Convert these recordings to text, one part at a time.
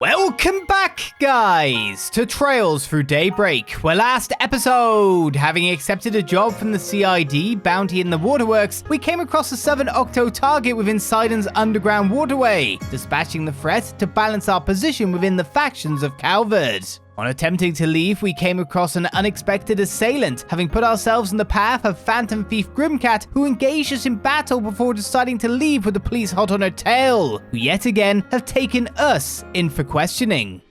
Welcome back, guys, to Trails Through Daybreak, where last episode, having accepted a job from the CID bounty in the waterworks, we came across a Southern Octo target within Sidon's underground waterway, dispatching the threat to balance our position within the factions of Calvard. On attempting to leave, we came across an unexpected assailant, having put ourselves in the path of Phantom Thief Grimcat, who engaged us in battle before deciding to leave with the police hot on her tail, who yet again have taken us in for questioning.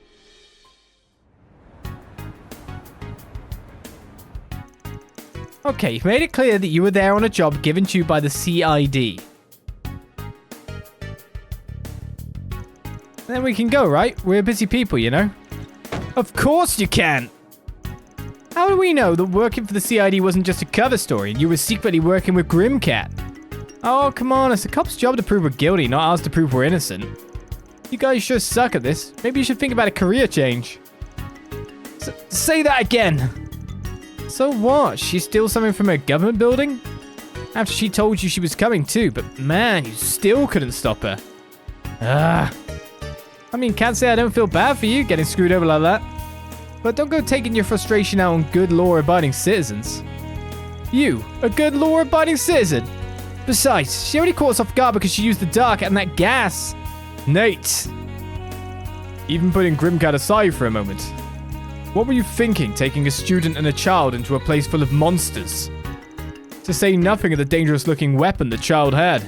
Okay, you've made it clear that you were there on a job given to you by the CID. Then we can go, right? We're busy people, you know? Of course you can! How do we know that working for the CID wasn't just a cover story and you were secretly working with Grimcat? Oh, come on, it's the cop's job to prove we're guilty, not ours to prove we're innocent. You guys sure suck at this. Maybe you should think about a career change. Say that again! So what? She steal something from a government building? After she told you she was coming too, but man, you still couldn't stop her. I mean, can't say I don't feel bad for you getting screwed over like that. But don't go taking your frustration out on good law-abiding citizens. You, a good law-abiding citizen? Besides, she already caught us off guard because she used the dark and that gas. Nate! Even putting Grimcat aside for a moment, what were you thinking taking a student and a child into a place full of monsters? To say nothing of the dangerous-looking weapon the child had.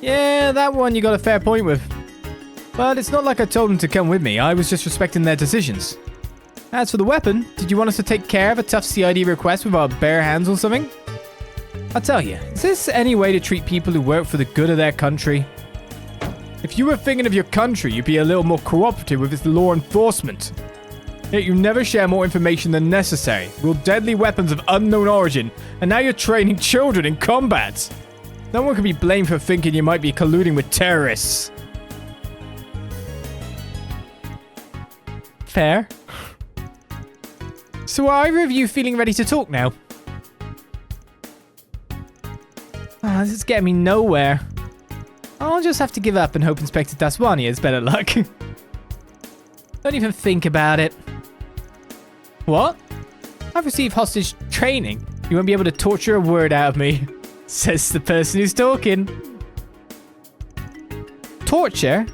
Yeah, that one you got a fair point with. But it's not like I told them to come with me, I was just respecting their decisions. As for the weapon, did you want us to take care of a tough CID request with our bare hands or something? I'll tell you, is this any way to treat people who work for the good of their country? If you were thinking of your country, you'd be a little more cooperative with its law enforcement. Yet you never share more information than necessary, wield deadly weapons of unknown origin, and now you're training children in combat. No one can be blamed for thinking you might be colluding with terrorists. Fair. So are either of you feeling ready to talk now? This is getting me nowhere. I'll just have to give up and hope Inspector Daswani has better luck. Don't even think about it. What? I've received hostage training. You won't be able to torture a word out of me. Says the person who's talking. Torture?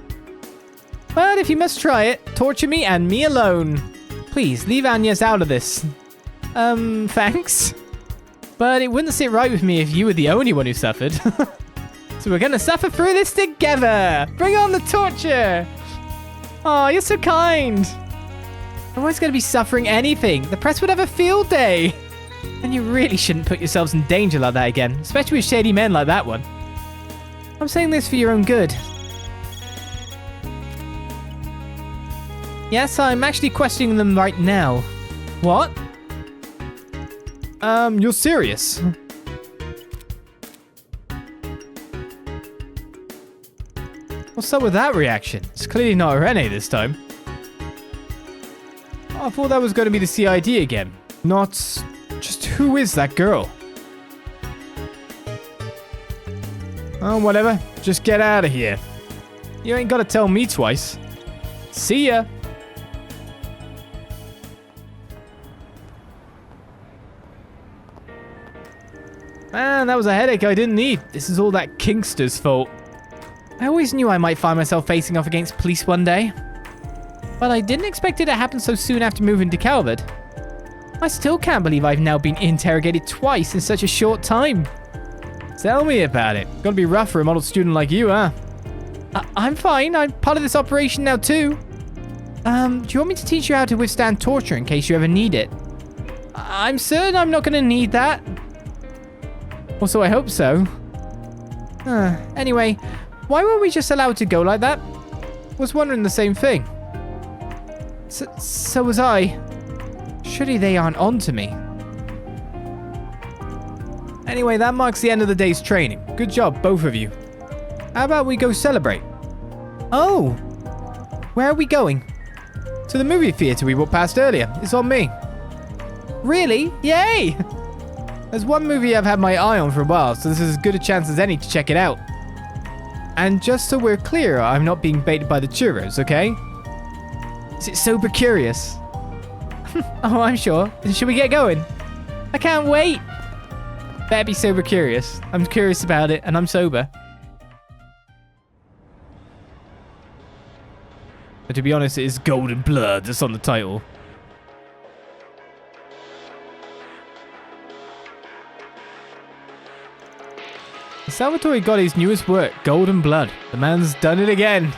But if you must try it, torture me and me alone. Please, leave Agnès out of this. Thanks. But it wouldn't sit right with me if you were the only one who suffered. So we're gonna suffer through this together. Bring on the torture. Oh, you're so kind. No one's gonna be suffering anything. The press would have a field day. And you really shouldn't put yourselves in danger like that again, especially with shady men like that one. I'm saying this for your own good. Yes, I'm actually questioning them right now. What? You're serious? What's up with that reaction? It's clearly not Rene this time. I thought that was going to be the CID again, not... Just who is that girl? Oh, whatever. Just get out of here. You ain't got to tell me twice. See ya. Man, that was a headache I didn't need. This is all that Kingster's fault. I always knew I might find myself facing off against police one day. But I didn't expect it to happen so soon after moving to Calvard. I still can't believe I've now been interrogated twice in such a short time. Tell me about it. Gotta be rough for a model student like you, huh? I'm fine. I'm part of this operation now, too. Do you want me to teach you how to withstand torture in case you ever need it? I'm certain I'm not gonna need that. Also, I hope so. Anyway, why weren't we just allowed to go like that? Was wondering the same thing. So was I. Surely they aren't onto me. Anyway, that marks the end of the day's training. Good job, both of you. How about we go celebrate? Oh! Where are we going? To the movie theater we walked past earlier. It's on me. Really? Yay! There's one movie I've had my eye on for a while, so this is as good a chance as any to check it out. And just so we're clear, I'm not being baited by the churros, okay? Is it sober curious? Oh, I'm sure. Then should we get going? I can't wait. Better be sober curious. I'm curious about it, and I'm sober. But to be honest, it is Golden Blood that's on the title. Salvatore Gotti's newest work, Golden Blood. The man's done it again.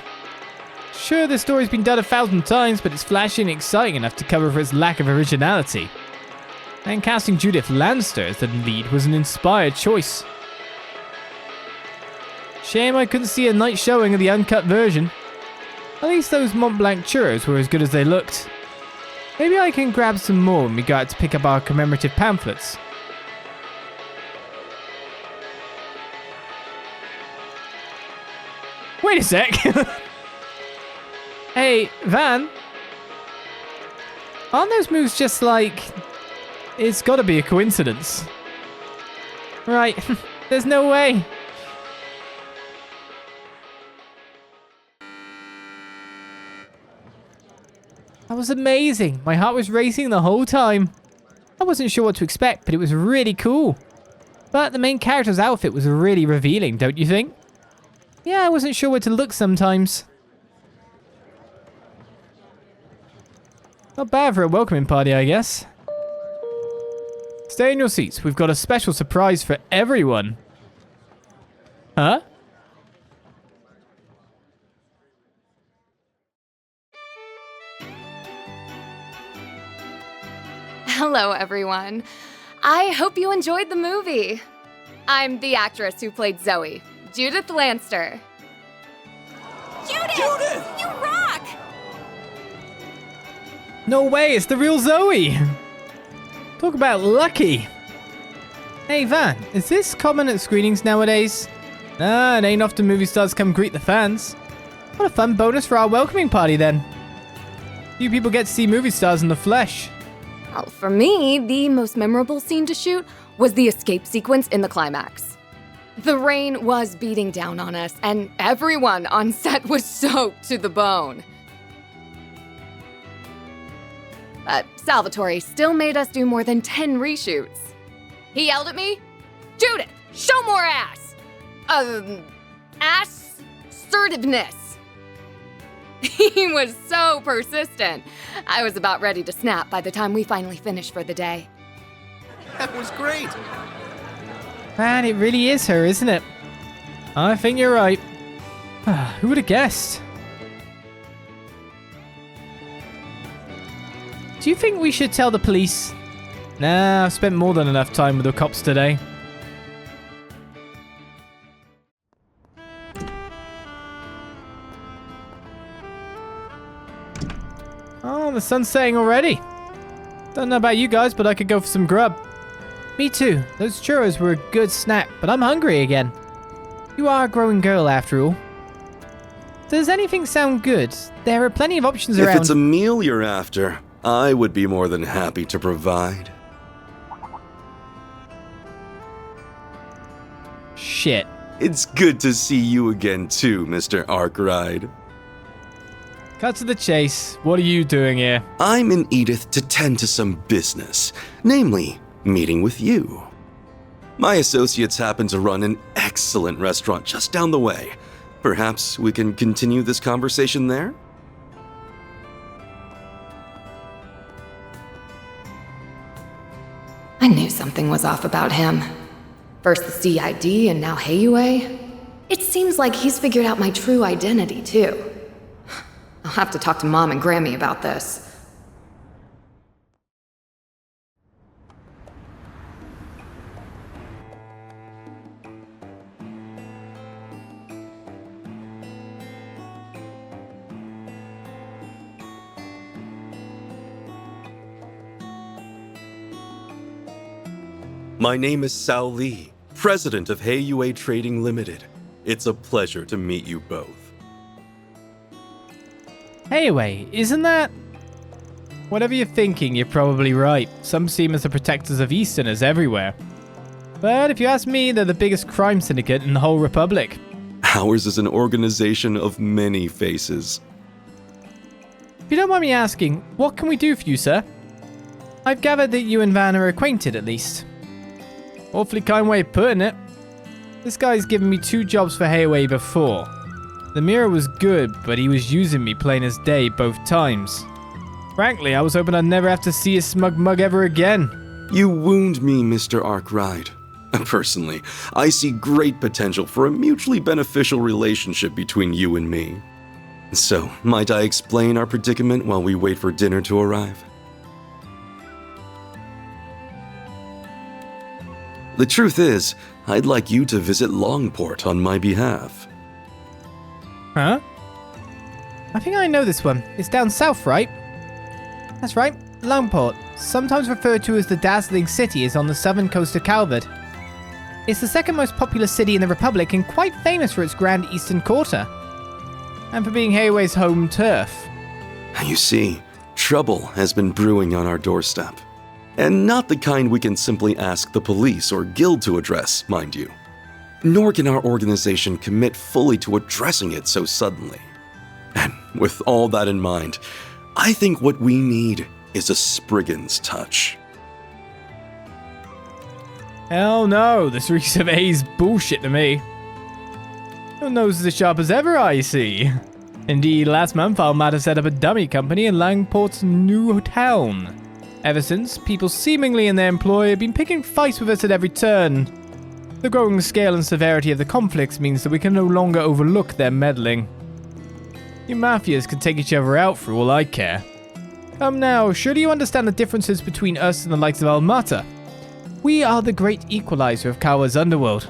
Sure, this story's been done 1,000 times, but it's flashy and exciting enough to cover for its lack of originality. And casting Judith Lannister as the lead was an inspired choice. Shame I couldn't see a night showing of the uncut version. At least those Mont Blanc churros were as good as they looked. Maybe I can grab some more when we go out to pick up our commemorative pamphlets. Wait a sec. Hey, Van. Aren't those moves just like... It's gotta be a coincidence. Right. There's no way. That was amazing. My heart was racing the whole time. I wasn't sure what to expect, but it was really cool. But the main character's outfit was really revealing, don't you think? Yeah, I wasn't sure where to look sometimes. Not bad for a welcoming party, I guess. Stay in your seats. We've got a special surprise for everyone. Huh? Hello, everyone. I hope you enjoyed the movie. I'm the actress who played Zoe, Judith Lannister. Judith! You rock! No way, it's the real Zoe! Talk about lucky! Hey Van, is this common at screenings nowadays? Nah, it ain't often movie stars come greet the fans. What a fun bonus for our welcoming party then. You people get to see movie stars in the flesh. Well, for me, the most memorable scene to shoot was the escape sequence in the climax. The rain was beating down on us, and everyone on set was soaked to the bone. But Salvatore still made us do more than 10 reshoots. He yelled at me, "Judith, show more ass! Assertiveness." He was so persistent. I was about ready to snap by the time we finally finished for the day. That was great. Man, it really is her, isn't it? I think you're right. Who would have guessed? Do you think we should tell the police? Nah, I've spent more than enough time with the cops today. Oh, the sun's setting already. Don't know about you guys, but I could go for some grub. Me too. Those churros were a good snack, but I'm hungry again. You are a growing girl after all. Does anything sound good? There are plenty of options around. If it's a meal you're after, I would be more than happy to provide. Shit. It's good to see you again too, Mr. Arkride. Cut to the chase. What are you doing here? I'm in Edith to tend to some business, namely, meeting with you. My associates happen to run an excellent restaurant just down the way. Perhaps we can continue this conversation there? I knew something was off about him. First the CID and now Heiyue. It seems like he's figured out my true identity, too. I'll have to talk to Mom and Grammy about this. My name is Cao Lee, president of Heiyue Trading Limited. It's a pleasure to meet you both. Heiyue, isn't that? Whatever you're thinking, you're probably right. Some seem as the protectors of Easterners everywhere. But if you ask me, they're the biggest crime syndicate in the whole Republic. Ours is an organization of many faces. If you don't mind me asking, what can we do for you, sir? I've gathered that you and Van are acquainted, at least. Awfully kind way of putting it. This guy's given me 2 jobs for Hayway before. The mirror was good, but he was using me plain as day both times. Frankly, I was hoping I'd never have to see a smug mug ever again. You wound me, Mr. Arkride. Personally, I see great potential for a mutually beneficial relationship between you and me. So, might I explain our predicament while we wait for dinner to arrive? The truth is, I'd like you to visit Longport on my behalf. Huh? I think I know this one. It's down south, right? That's right, Longport, sometimes referred to as the Dazzling City, is on the southern coast of Calvard. It's the second most populous city in the Republic and quite famous for its grand eastern quarter. And for being Hayway's home turf. You see, trouble has been brewing on our doorstep. And not the kind we can simply ask the police or guild to address, mind you. Nor can our organization commit fully to addressing it so suddenly. And with all that in mind, I think what we need is a Spriggan's touch. Hell no, this reeks of A's bullshit to me. Your nose is as sharp as ever, I see. Indeed, last month I might have set up a dummy company in Langport's new town. Ever since, people seemingly in their employ have been picking fights with us at every turn. The growing scale and severity of the conflicts means that we can no longer overlook their meddling. You mafias can take each other out for all I care. Come now, surely you understand the differences between us and the likes of Almata. We are the great equalizer of Calvard's underworld.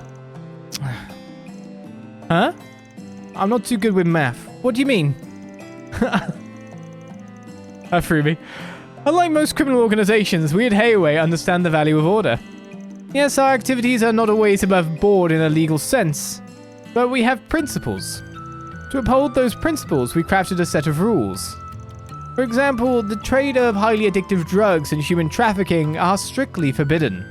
Huh? I'm not too good with math. What do you mean? That threw me. Unlike most criminal organizations, we at Hayway understand the value of order. Yes, our activities are not always above board in a legal sense, but we have principles. To uphold those principles, we crafted a set of rules. For example, the trade of highly addictive drugs and human trafficking are strictly forbidden.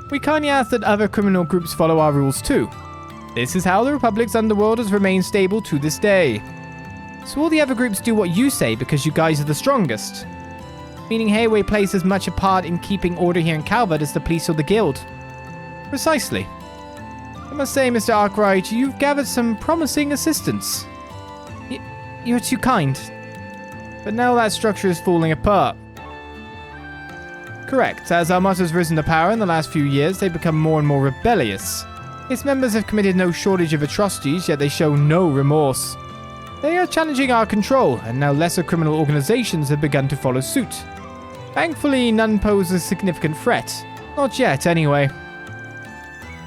We kindly ask that other criminal groups follow our rules too. This is how the Republic's underworld has remained stable to this day. So all the other groups do what you say because you guys are the strongest. Meaning Hayway plays as much a part in keeping order here in Calvard as the police or the guild. Precisely. I must say, Mr. Arkride, you've gathered some promising assistance. You're too kind. But now that structure is falling apart. Correct. As Almata's risen to power in the last few years, they've become more and more rebellious. Its members have committed no shortage of atrocities, yet they show no remorse. They are challenging our control, and now lesser criminal organizations have begun to follow suit. Thankfully, none pose a significant threat. Not yet, anyway.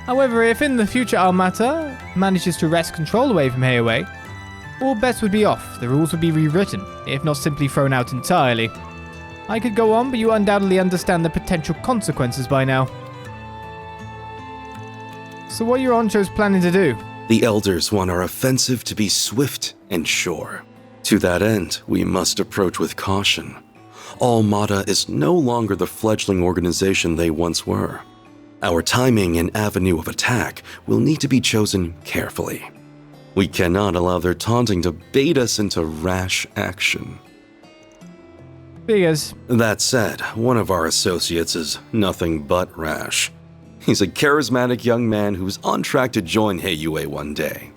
However, if in the future Almata manages to wrest control away from Hayway, all bets would be off. The rules would be rewritten, if not simply thrown out entirely. I could go on, but you undoubtedly understand the potential consequences by now. So what are your Onchos planning to do? The Elders want our offensive to be swift and sure. To that end, we must approach with caution. Almata is no longer the fledgling organization they once were. Our timing and avenue of attack will need to be chosen carefully. We cannot allow their taunting to bait us into rash action. Figures. That said, one of our associates is nothing but rash. He's a charismatic young man who's on track to join Hayway one day.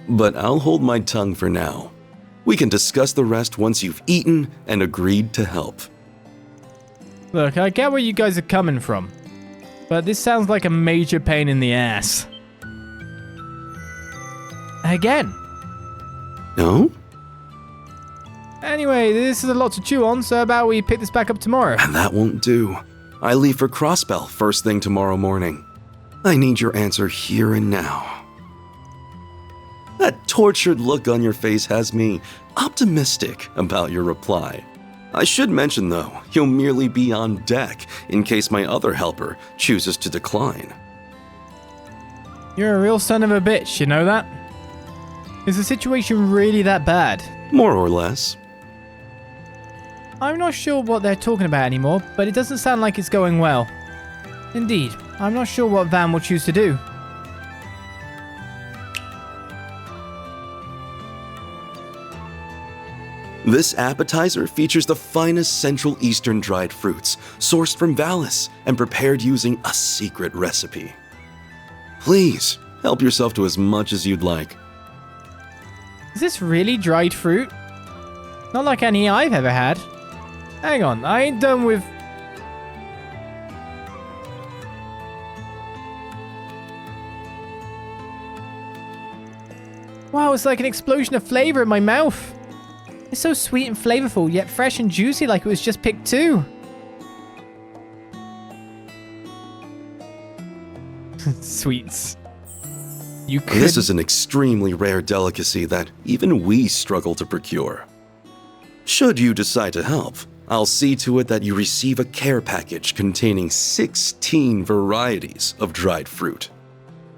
But I'll hold my tongue for now. We can discuss the rest once you've eaten and agreed to help. Look, I get where you guys are coming from, but this sounds like a major pain in the ass. Again. No? Anyway, this is a lot to chew on, so how about we pick this back up tomorrow? And that won't do. I leave for Crossbell first thing tomorrow morning. I need your answer here and now. That tortured look on your face has me optimistic about your reply. I should mention, though, you'll merely be on deck in case my other helper chooses to decline. You're a real son of a bitch, you know that? Is the situation really that bad? More or less. I'm not sure what they're talking about anymore, but it doesn't sound like it's going well. Indeed. I'm not sure what Van will choose to do. This appetizer features the finest Central Eastern dried fruits, sourced from Valis and prepared using a secret recipe. Please, help yourself to as much as you'd like. Is this really dried fruit? Not like any I've ever had. Hang on, I ain't done with... Wow, it's like an explosion of flavor in my mouth. It's so sweet and flavorful, yet fresh and juicy like it was just picked too. Sweets. You could... This is an extremely rare delicacy that even we struggle to procure. Should you decide to help, I'll see to it that you receive a care package containing 16 varieties of dried fruit.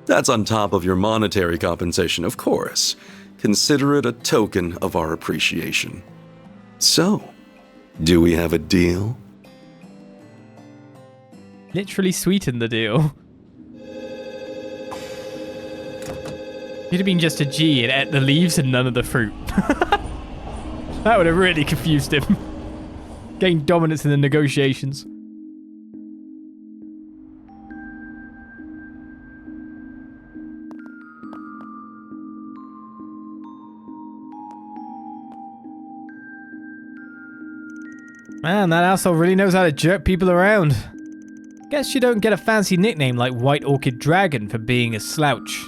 That's on top of your monetary compensation, of course. Consider it a token of our appreciation. So, do we have a deal? Literally sweeten the deal. You'd have been just a G and ate the leaves and none of the fruit. That would have really confused him. Gained dominance in the negotiations. Man, that asshole really knows how to jerk people around. Guess you don't get a fancy nickname like White Orchid Dragon for being a slouch.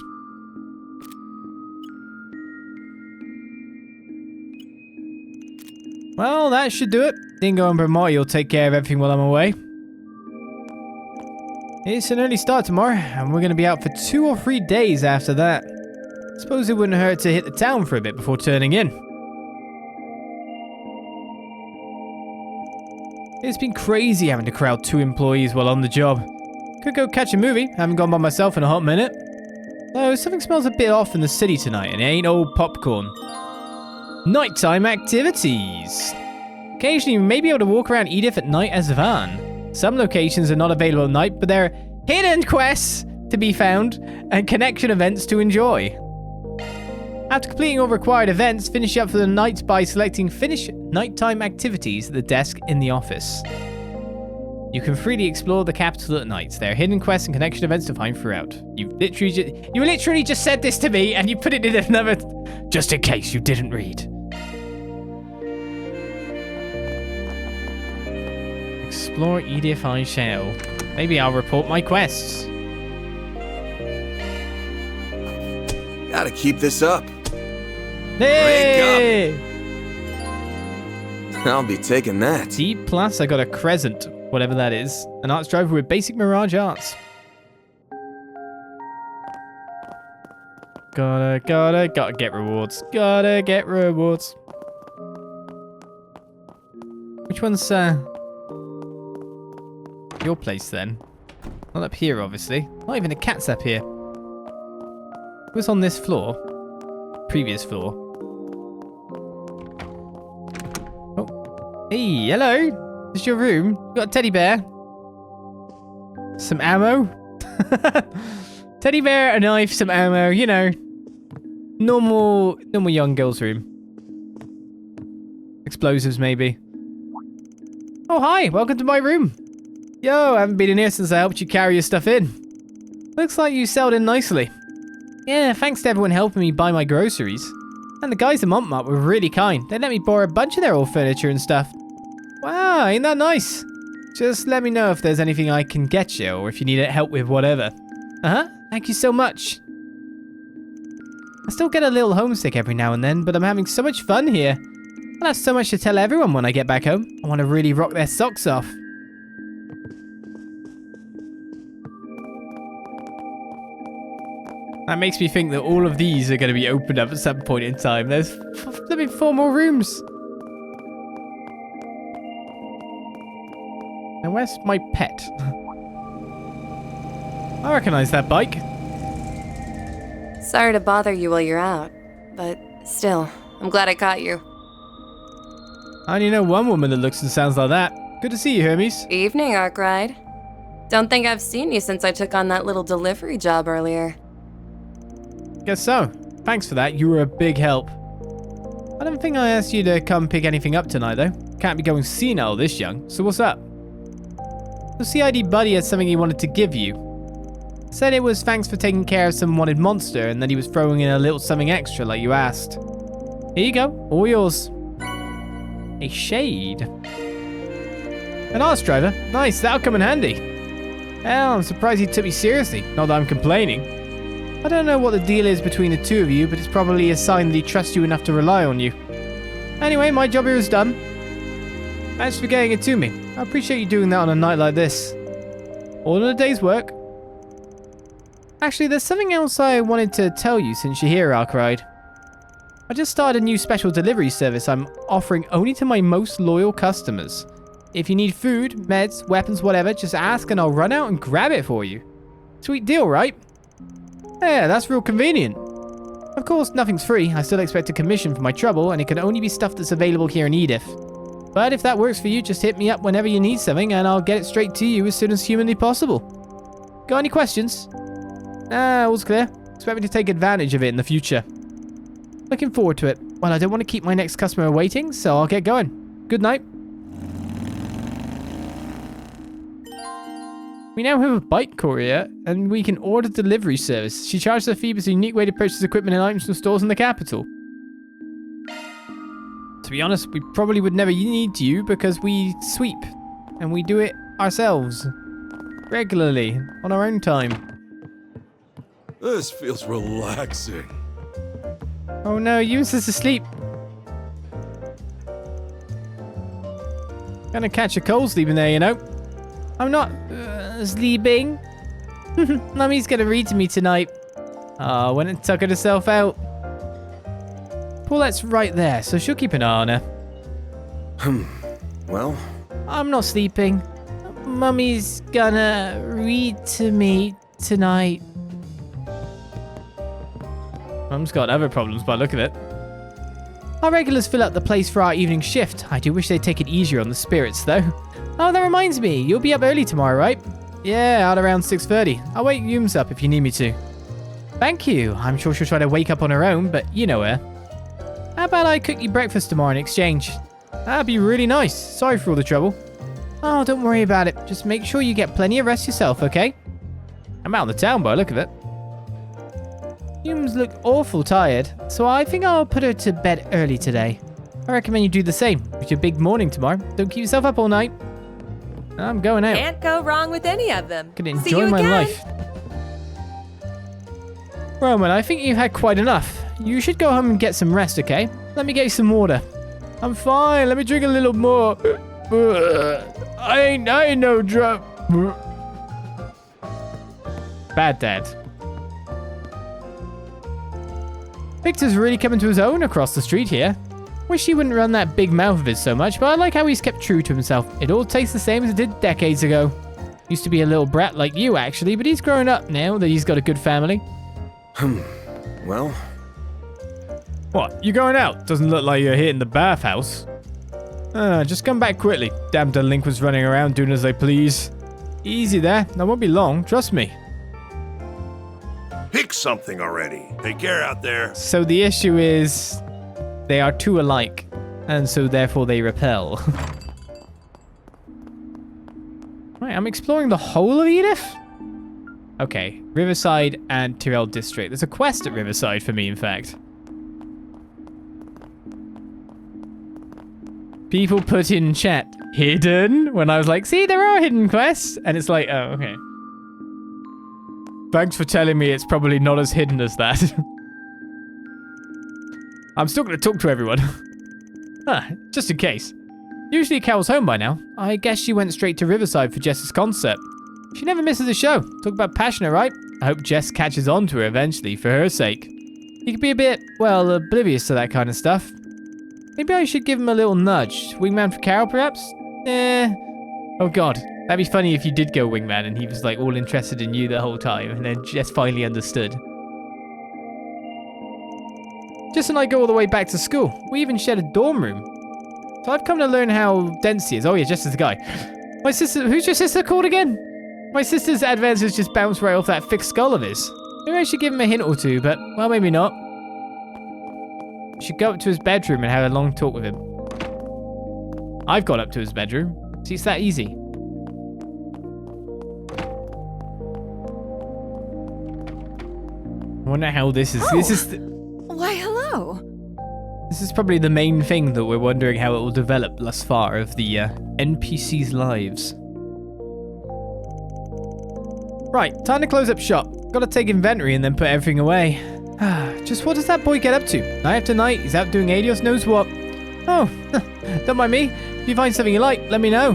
Well, that should do it. Dingo and Bermotti will take care of everything while I'm away. It's an early start tomorrow, and we're going to be out for 2 or 3 days after that. Suppose it wouldn't hurt to hit the town for a bit before turning in. It's been crazy having to crowd 2 employees while on the job. Could go catch a movie, haven't gone by myself in a hot minute. Though something smells a bit off in the city tonight, and it ain't old popcorn. Nighttime activities. Occasionally, you may be able to walk around Edith at night as Van. Some locations are not available at night, but there are hidden quests to be found and connection events to enjoy. After completing all required events, finish up for the night by selecting Finish Nighttime Activities at the desk in the office. You can freely explore the capital at night. There are hidden quests and connection events to find throughout. You literally just said this to me and you put it in another... Just in case you didn't read. Explore Edith I shall. Maybe I'll report my quests. Gotta keep this up. Hey! I'll be taking that. D+, I got a Crescent, whatever that is. An arts driver with basic Mirage arts. Gotta get rewards. Gotta get rewards. Which one's, your place then? Not up here, obviously. Not even a cat's up here. Who's on this floor? Previous floor. Oh. Hey, hello. Is this your room? You got a teddy bear? Some ammo? Teddy bear, a knife, some ammo, you know. Normal young girl's room. Explosives, maybe. Oh, hi. Welcome to my room. Yo, I haven't been in here since I helped you carry your stuff in. Looks like you settled in nicely. Yeah, thanks to everyone helping me buy my groceries. And the guys at Montmartre were really kind. They let me borrow a bunch of their old furniture and stuff. Wow, ain't that nice? Just let me know if there's anything I can get you, or if you need help with whatever. Uh-huh, thank you so much. I still get a little homesick every now and then, but I'm having so much fun here. I'll have so much to tell everyone when I get back home. I want to really rock their socks off. That makes me think that all of these are going to be opened up at some point in time. There's 4 more rooms. And where's my pet? I recognize that bike. Sorry to bother you while you're out, but still, I'm glad I caught you. I only know one woman that looks and sounds like that. Good to see you, Hermes. Evening, Arkride. Don't think I've seen you since I took on that little delivery job earlier. Guess so. Thanks for that. You were a big help. I don't think I asked you to come pick anything up tonight, though. Can't be going senile this young. So what's up? The CID buddy had something he wanted to give you. Said it was thanks for taking care of some wanted monster, and then he was throwing in a little something extra like you asked. Here you go. All yours. A shade. An arse driver. Nice. That'll come in handy. Hell, I'm surprised he took me seriously. Not that I'm complaining. I don't know what the deal is between the two of you, but it's probably a sign that he trusts you enough to rely on you. Anyway, my job here is done. Thanks for getting it to me. I appreciate you doing that on a night like this. All in a day's work. Actually, there's something else I wanted to tell you since you're here, Arkride. I just started a new special delivery service I'm offering only to my most loyal customers. If you need food, meds, weapons, whatever, just ask and I'll run out and grab it for you. Sweet deal, right? Yeah, that's real convenient. Of course, nothing's free. I still expect a commission for my trouble, and it can only be stuff that's available here in Edith. But if that works for you, just hit me up whenever you need something, and I'll get it straight to you as soon as humanly possible. Got any questions? All's clear. Expect me to take advantage of it in the future. Looking forward to it. Well, I don't want to keep my next customer waiting, so I'll get going. Good night. We now have a bike courier, and we can order delivery service. She charges a fee, but it's a unique way to purchase equipment and items from stores in the capital. To be honest, we probably would never need you because we sweep, and we do it ourselves. Regularly, on our own time. This feels relaxing. Oh no, Eunice is asleep. Gonna catch a cold sleeping there, you know. I'm not sleeping. Mummy's gonna read to me tonight. Oh, went and tuckered herself out. Paulette's right there, so she'll keep an eye on her. Well? I'm not sleeping. Mummy's gonna read to me tonight. Mum's got other problems by the look of it. Our regulars fill up the place for our evening shift. I do wish they'd take it easier on the spirits, though. Oh, that reminds me. You'll be up early tomorrow, right? Yeah, out around 6:30. I'll wake Yums up if you need me to. Thank you. I'm sure she'll try to wake up on her own, but you know her. How about I cook you breakfast tomorrow in exchange? That'd be really nice. Sorry for all the trouble. Oh, don't worry about it. Just make sure you get plenty of rest yourself, okay? I'm out in the town by the look of it. Yums look awful tired, so I think I'll put her to bed early today. I recommend you do the same. It's your big morning tomorrow. Don't keep yourself up all night. I'm going out. Can't go wrong with any of them. Can enjoy my life. Roman, I think you've had quite enough. You should go home and get some rest, okay? Let me get you some water. I'm fine. Let me drink a little more. I ain't no drunk. Bad dad. Victor's really coming to his own across the street here. Wish he wouldn't run that big mouth of his so much, but I like how he's kept true to himself. It all tastes the same as it did decades ago. Used to be a little brat like you, actually, but he's grown up now that he's got a good family. Well? What? You going out? Doesn't look like you're hitting the bathhouse. Just come back quickly. Damn delinquents running around doing as they please. Easy there. That won't be long. Trust me. Pick something already. Take care out there. So the issue is they are too alike, and so therefore they repel. Right, I'm exploring the whole of Edith? Okay, Riverside and Tyrell District. There's a quest at Riverside for me, in fact. People put in chat, hidden, when I was like, see, there are hidden quests. And it's like, oh, okay. Thanks for telling me it's probably not as hidden as that. I'm still going to talk to everyone. Just in case. Usually Cal's home by now. I guess she went straight to Riverside for Jess's concert. She never misses a show. Talk about passionate, right? I hope Jess catches on to her eventually, for her sake. He could be a bit, well, oblivious to that kind of stuff. Maybe I should give him a little nudge. Wingman for Carol, perhaps? Oh god. That'd be funny if you did go wingman and he was like all interested in you the whole time and then Jess finally understood. Jess and I go all the way back to school. We even shared a dorm room. So I've come to learn how dense he is. Oh yeah, Jess is the guy. My sister, who's your sister called again? My sister's advances just bounced right off that thick skull of his. Maybe I should give him a hint or two, but, well, maybe not. I should go up to his bedroom and have a long talk with him. I've gone up to his bedroom. See, it's that easy. I wonder how this is. Why, hello. This is probably the main thing that we're wondering how it will develop thus far of the NPCs' lives. Right, time to close up shop. Gotta take inventory and then put everything away. Just what does that boy get up to? Night after night, he's out doing Adios knows what. Oh, don't mind me. If you find something you like, let me know.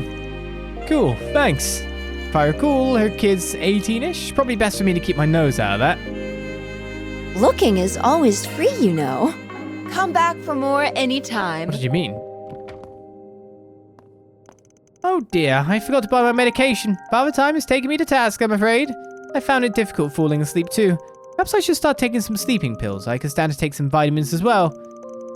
Cool, thanks. If I recall, her kid's 18-ish. Probably best for me to keep my nose out of that. Looking is always free, you know. Come back for more anytime. What did you mean? Oh dear, I forgot to buy my medication. Father Time is taking me to task, I'm afraid. I found it difficult falling asleep too. Perhaps I should start taking some sleeping pills. I could stand to take some vitamins as well.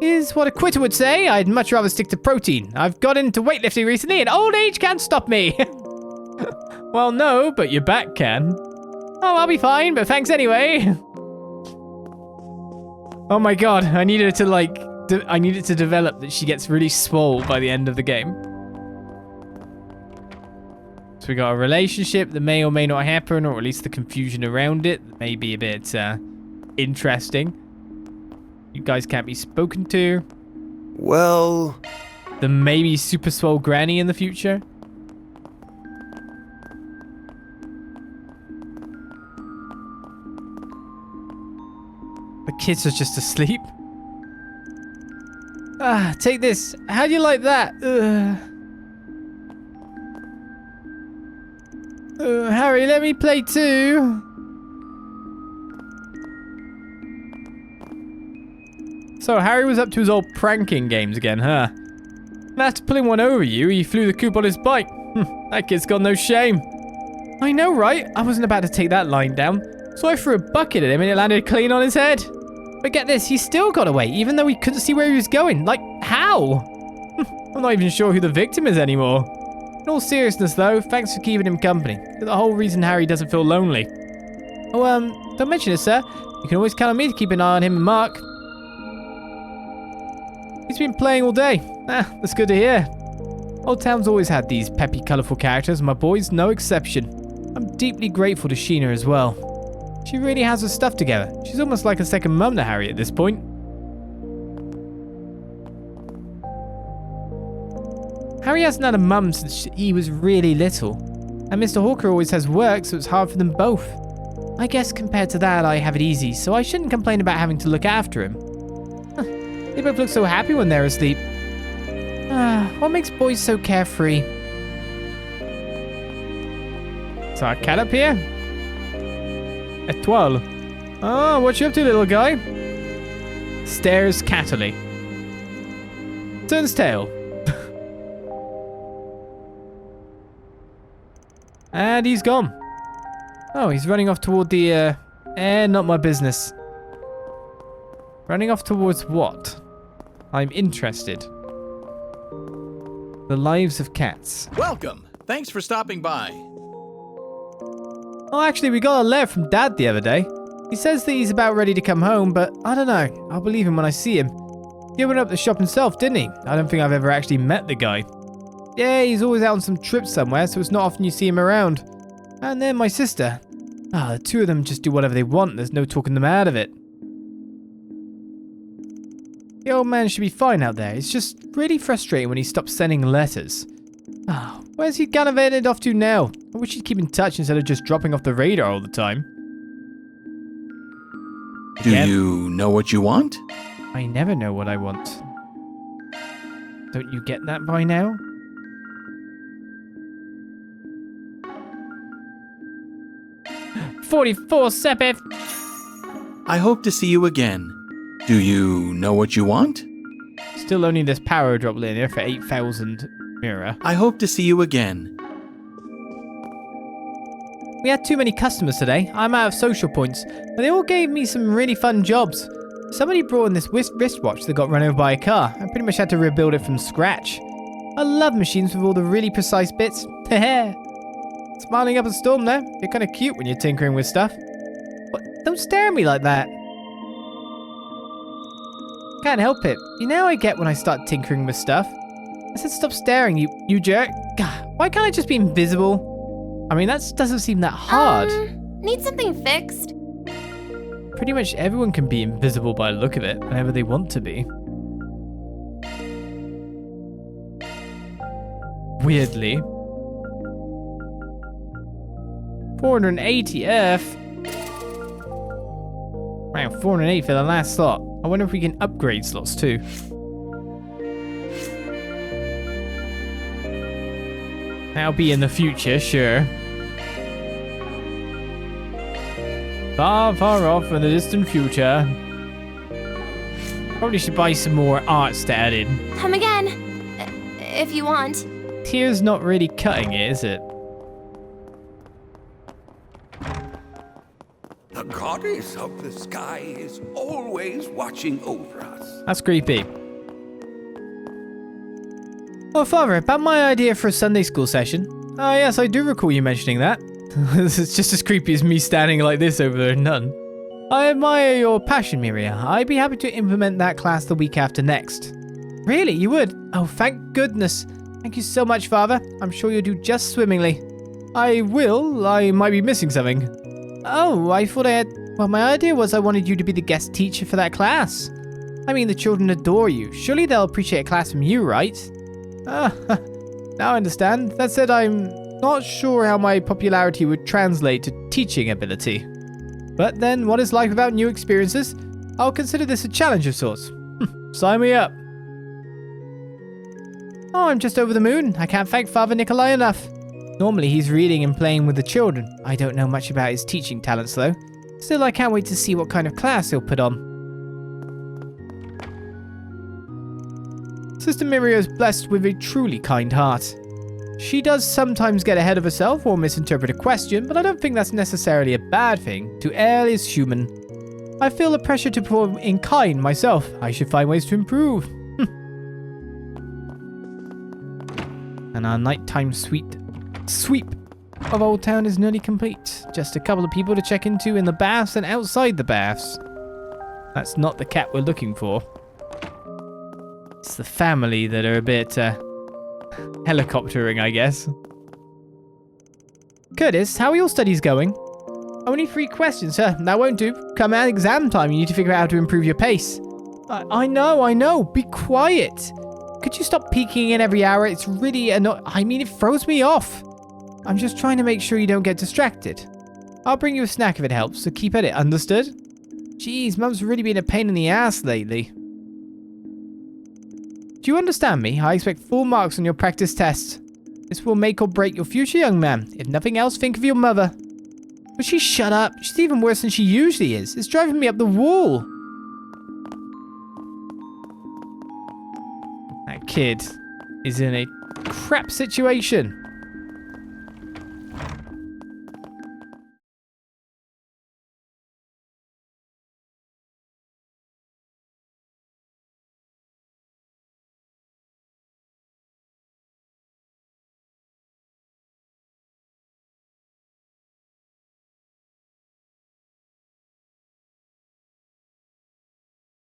Is what a quitter would say. I'd much rather stick to protein. I've got into weightlifting recently and old age can't stop me. Well, no, but your back can. Oh, I'll be fine, but thanks anyway. Oh my god, I need her to I need it to develop that she gets really swole by the end of the game. So we got a relationship that may or may not happen, or at least the confusion around it that may be a bit interesting. You guys can't be spoken to. Well... The maybe super swole granny in the future. The kids are just asleep. Take this. How do you like that? Harry, let me play too. So Harry was up to his old pranking games again, huh? And after pulling one over you, he flew the coop on his bike. That kid's got no shame. I know, right? I wasn't about to take that line down. So I threw a bucket at him and it landed clean on his head. But get this, he still got away, even though he couldn't see where he was going. Like, how? I'm not even sure who the victim is anymore. In all seriousness, though, thanks for keeping him company. You're the whole reason Harry doesn't feel lonely. Oh, don't mention it, sir. You can always count on me to keep an eye on him and Mark. He's been playing all day. That's good to hear. Old Town's always had these peppy, colourful characters, and my boy's no exception. I'm deeply grateful to Sheena as well. She really has her stuff together. She's almost like a second mum to Harry at this point. Harry hasn't had a mum since he was really little. And Mr. Hawker always has work, so it's hard for them both. I guess compared to that, I have it easy, so I shouldn't complain about having to look after him. They both look so happy when they're asleep. What makes boys so carefree? Is our cat up here? Étoile. Oh, what you up to, little guy? Stares cattily. Turns tail. And he's gone. Oh, he's running off toward the, not my business. Running off towards what? I'm interested. The lives of cats. Welcome. Thanks for stopping by. Oh, actually, we got a letter from Dad the other day. He says that he's about ready to come home, but I don't know. I'll believe him when I see him. He opened up the shop himself, didn't he? I don't think I've ever actually met the guy. Yeah, he's always out on some trip somewhere, so it's not often you see him around. And then my sister. The two of them just do whatever they want. There's no talking them out of it. The old man should be fine out there. It's just really frustrating when he stops sending letters. Where's he gallivanted off to now? I wish he'd keep in touch instead of just dropping off the radar all the time. Do you know what you want? I never know what I want. Don't you get that by now? $44 Sepith! I hope to see you again. Do you know what you want? Still only this power drop linear for 8,000 mirror. I hope to see you again. We had too many customers today. I'm out of social points, but they all gave me some really fun jobs. Somebody brought in this wristwatch that got run over by a car. I pretty much had to rebuild it from scratch. I love machines with all the really precise bits. Smiling up a storm there. You're kind of cute when you're tinkering with stuff. What? Don't stare at me like that. Can't help it. You know I get when I start tinkering with stuff. I said stop staring, you jerk. God, why can't I just be invisible? I mean, that doesn't seem that hard. Need something fixed? Pretty much everyone can be invisible by the look of it, whenever they want to be. Weirdly. 480F. Wow, 408 for the last slot. I wonder if we can upgrade slots too. That'll be in the future, sure. Far, far off in the distant future. Probably should buy some more arts to add in. Come again, if you want. Tear's not really cutting it, is it? The goddess of the sky is always watching over us. That's creepy. Oh, Father, about my idea for a Sunday school session. Oh, yes, I do recall you mentioning that. This is just as creepy as me standing like this over a nun. I admire your passion, Miria. I'd be happy to implement that class the week after next. Really? You would? Oh, thank goodness. Thank you so much, Father. I'm sure you'll do just swimmingly. I will. I might be missing something. Oh, I thought I had... Well, my idea was I wanted you to be the guest teacher for that class. I mean, the children adore you. Surely they'll appreciate a class from you, right? Ah, now I understand. That said, I'm not sure how my popularity would translate to teaching ability. But then, what is life without new experiences? I'll consider this a challenge of sorts. Sign me up. Oh, I'm just over the moon. I can't thank Father Nikolai enough. Normally, he's reading and playing with the children. I don't know much about his teaching talents, though. Still, I can't wait to see what kind of class he'll put on. Sister Miria is blessed with a truly kind heart. She does sometimes get ahead of herself or misinterpret a question, but I don't think that's necessarily a bad thing. To err is human. I feel the pressure to perform in kind myself. I should find ways to improve. And our nighttime sweep of Old Town is nearly complete. Just a couple of people to check into in the baths and outside the baths. That's not the cat we're looking for. It's the family that are a bit helicoptering, I guess. Curtis, how are your studies going? Only 3 questions, sir. That won't do. Come at exam time, you need to figure out how to improve your pace. I know. Be quiet. Could you stop peeking in every hour? It's really it throws me off. I'm just trying to make sure you don't get distracted. I'll bring you a snack if it helps, so keep at it, understood? Jeez, Mum's really been a pain in the ass lately. Do you understand me? I expect full marks on your practice tests. This will make or break your future, young man. If nothing else, think of your mother. Will she shut up? She's even worse than she usually is. It's driving me up the wall. That kid is in a crap situation.